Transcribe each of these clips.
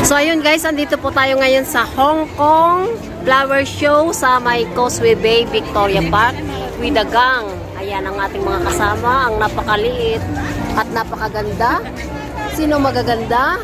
So ayun guys, andito po tayo ngayon sa Hong Kong Flower Show sa may Causeway Bay, Victoria Park with the gang. Ayan ang ating mga kasama, ang napakaliit at napakaganda. Sino magaganda?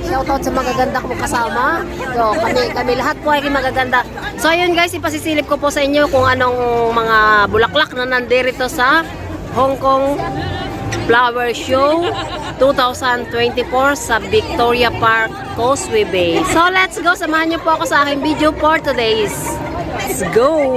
Shoutout sa magaganda kong kasama. So kami lahat po ay magaganda. So ayun guys, ipasisilip ko po sa inyo kung anong mga bulaklak na nandirito sa Hong Kong Flower Show 2024 sa Victoria Park, Causeway Bay. So let's go, samahan niyo po ako sa aking video for today's. Let's go!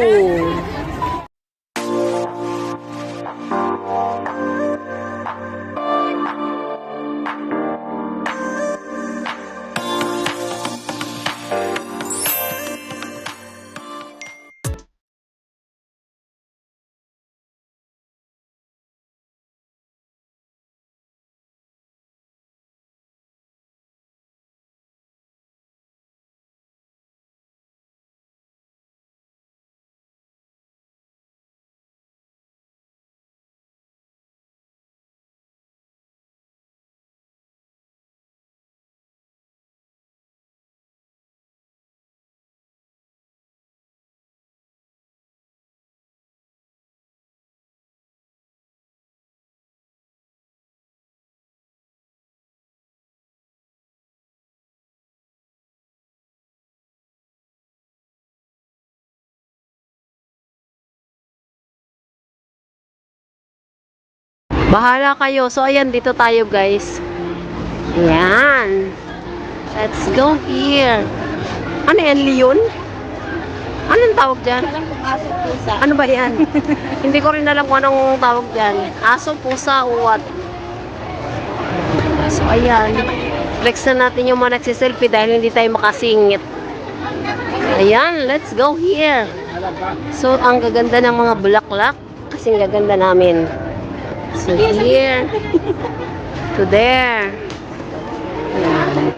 Bahala kayo. So, ayan, dito tayo, guys. Ayan. Let's go here. Ano yan, Leon? Anong tawag dyan? Ano ba yan? Hindi ko rin alam kung anong tawag dyan. Aso, pusa, o what? So, ayan. Flex na natin yung mga nagsiselfie dahil hindi tayo makasingit. Ayan, let's go here. So, ang gaganda ng mga bulaklak. Kasing gaganda namin. So here to there. Ayan.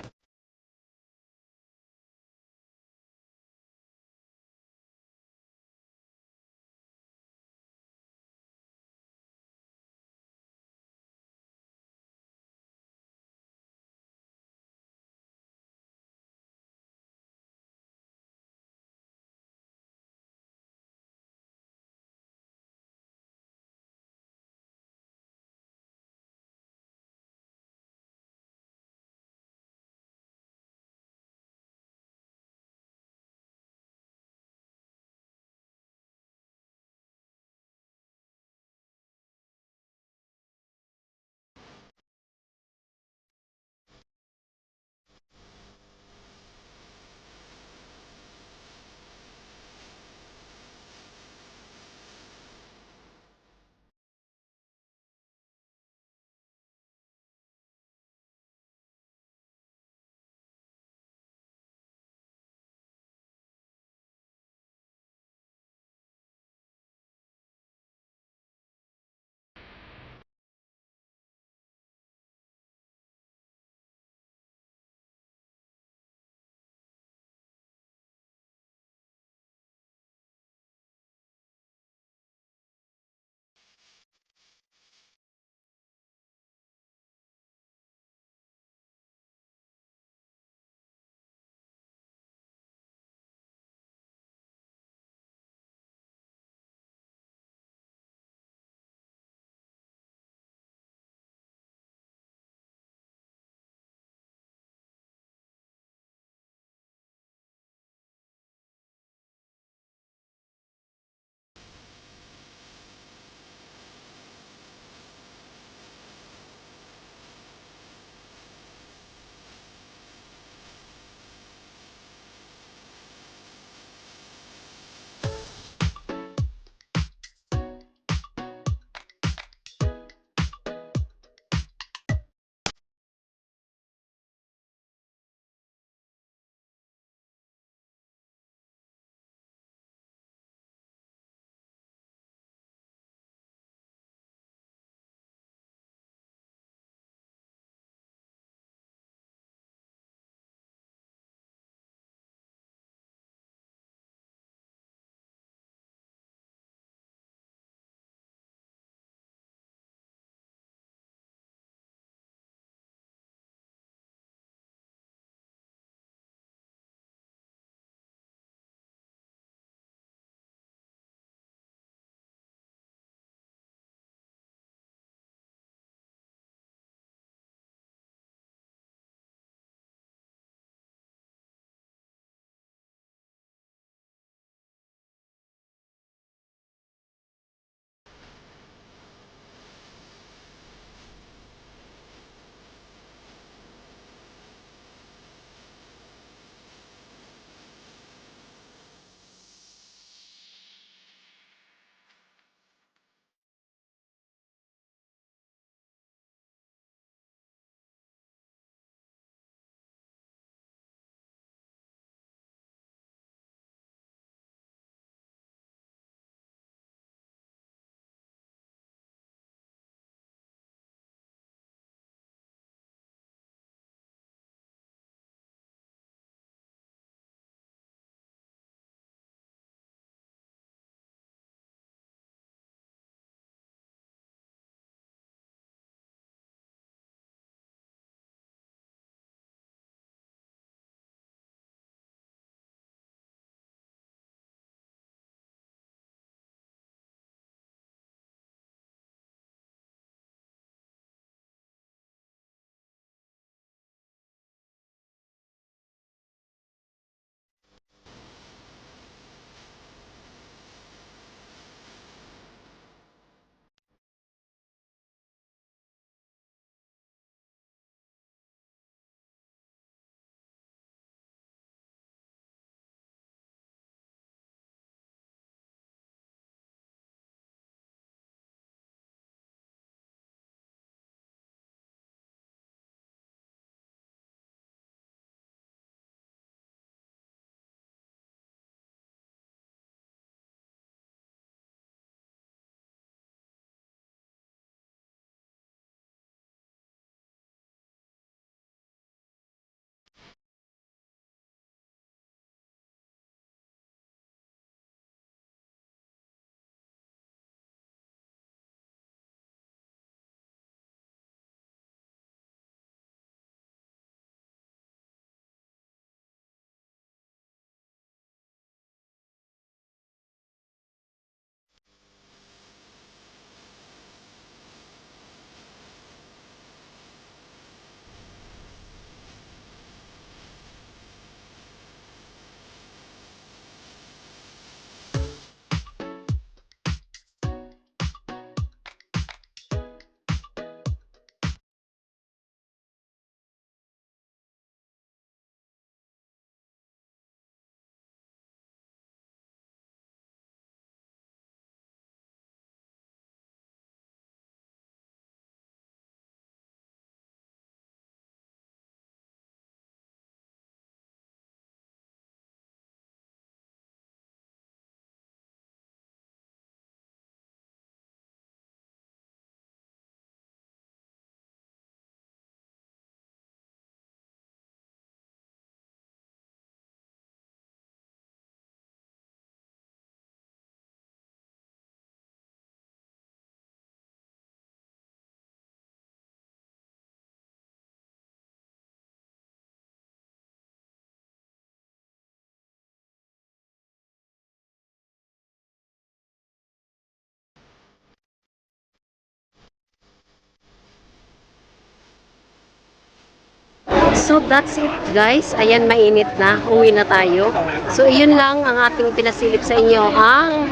So that's it guys. Ayan, mainit na. Uwi na tayo. So yun lang ang ating pinasilip sa inyo. Ang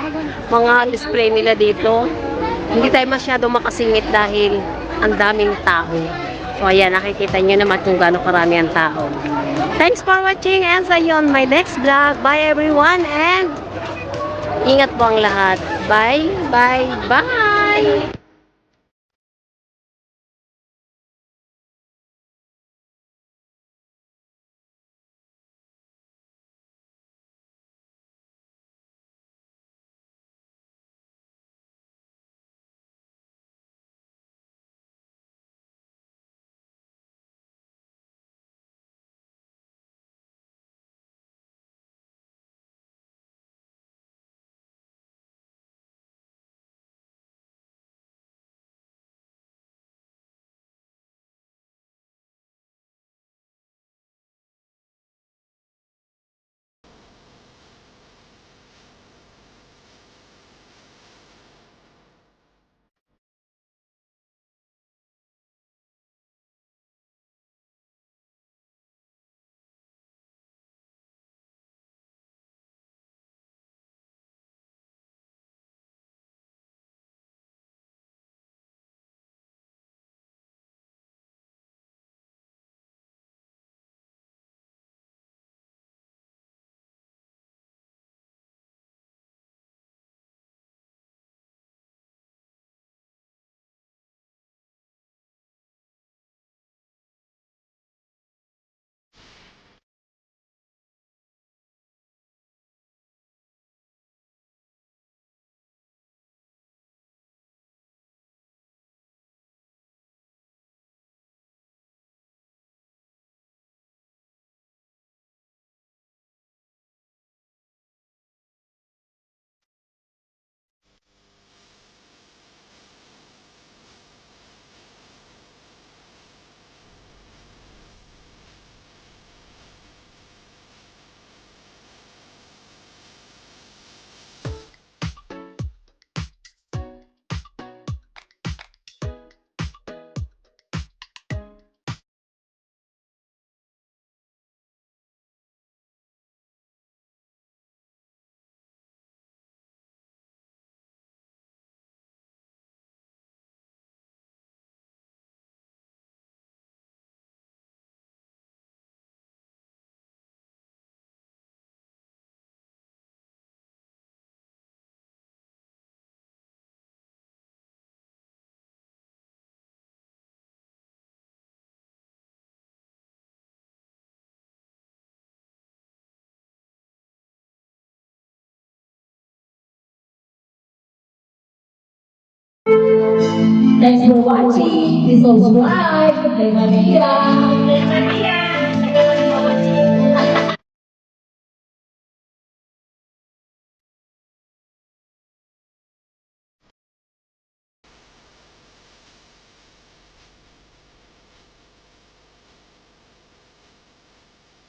mga display nila dito. Hindi tayo masyado makasingit dahil ang daming tao. So ayan, nakikita nyo naman kung gaano karami ang tao. Thanks for watching and see you on my next vlog. Bye everyone and ingat po ang lahat. Bye, bye, bye! Thanks for watching. Please subscribe. Play Maria.